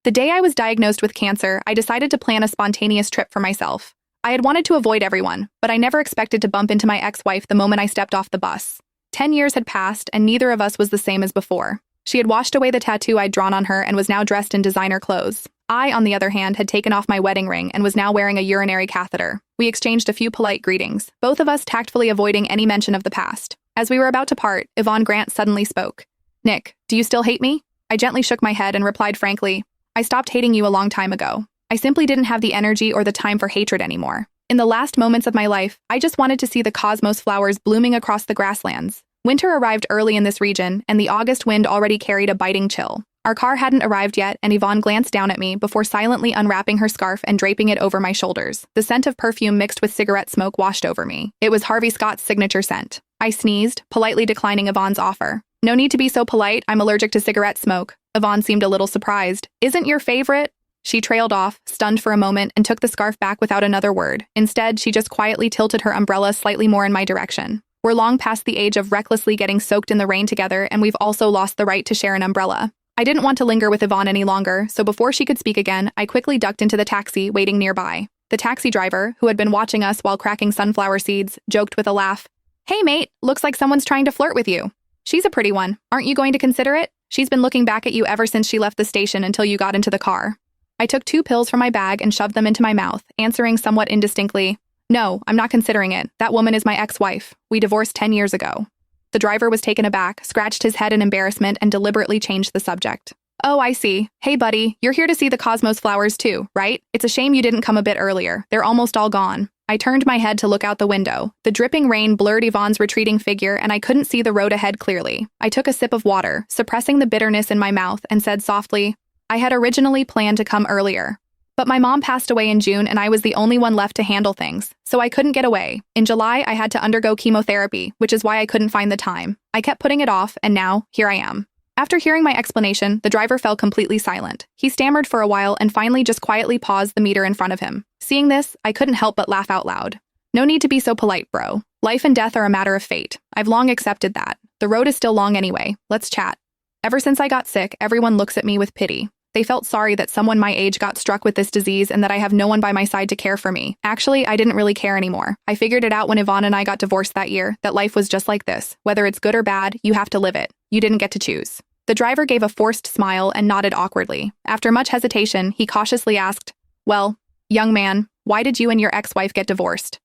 The day I was diagnosed with cancer, I decided to plan a spontaneous trip for myself. I had wanted to avoid everyone, but I never expected to bump into my ex-wife the moment I stepped off the bus. 10 years had passed, and neither of us was the same as before. She had washed away the tattoo I'd drawn on her and was now dressed in designer clothes. I, on the other hand, had taken off my wedding ring and was now wearing a urinary catheter. We exchanged a few polite greetings, both of us tactfully avoiding any mention of the past. As we were about to part, Yvonne Grant suddenly spoke. "Nick, do you still hate me?" I gently shook my head and replied frankly, "I stopped hating you a long time ago. I simply didn't have the energy or the time for hatred anymore. In the last moments of my life, I just wanted to see the cosmos flowers blooming across the grasslands." Winter arrived early in this region, and the August wind already carried a biting chill. Our car hadn't arrived yet, and Yvonne glanced down at me before silently unwrapping her scarf and draping it over my shoulders. The scent of perfume mixed with cigarette smoke washed over me. It was Harvey Scott's signature scent. I sneezed, politely declining Yvonne's offer. "No need to be so polite, I'm allergic to cigarette smoke." Yvonne seemed a little surprised. "Isn't your favorite?" She trailed off, stunned for a moment, and took the scarf back without another word. Instead, she just quietly tilted her umbrella slightly more in my direction. We're long past the age of recklessly getting soaked in the rain together, and we've also lost the right to share an umbrella. I didn't want to linger with Yvonne any longer, so before she could speak again, I quickly ducked into the taxi waiting nearby. The taxi driver, who had been watching us while cracking sunflower seeds, joked with a laugh. "Hey mate, looks like someone's trying to flirt with you. She's a pretty one. Aren't you going to consider it? She's been looking back at you ever since she left the station until you got into the car." I took 2 pills from my bag and shoved them into my mouth, answering somewhat indistinctly, "No, I'm not considering it. That woman is my ex-wife. We divorced 10 years ago." The driver was taken aback, scratched his head in embarrassment, and deliberately changed the subject. "Oh, I see. Hey buddy, you're here to see the cosmos flowers too, right? It's a shame you didn't come a bit earlier. They're almost all gone." I turned my head to look out the window. The dripping rain blurred Yvonne's retreating figure, and I couldn't see the road ahead clearly. I took a sip of water, suppressing the bitterness in my mouth, and said softly, "I had originally planned to come earlier. But my mom passed away in June and I was the only one left to handle things, so I couldn't get away. In July, I had to undergo chemotherapy, which is why I couldn't find the time. I kept putting it off, and now, here I am." After hearing my explanation, the driver fell completely silent. He stammered for a while and finally just quietly paused the meter in front of him. Seeing this, I couldn't help but laugh out loud. "No need to be so polite, bro. Life and death are a matter of fate. I've long accepted that. The road is still long anyway. Let's chat." Ever since I got sick, everyone looks at me with pity. They felt sorry that someone my age got struck with this disease and that I have no one by my side to care for me. Actually, I didn't really care anymore. I figured it out when Yvonne and I got divorced that year, that life was just like this. Whether it's good or bad, you have to live it. You didn't get to choose. The driver gave a forced smile and nodded awkwardly. After much hesitation, he cautiously asked, "Well, young man, why did you and your ex-wife get divorced?"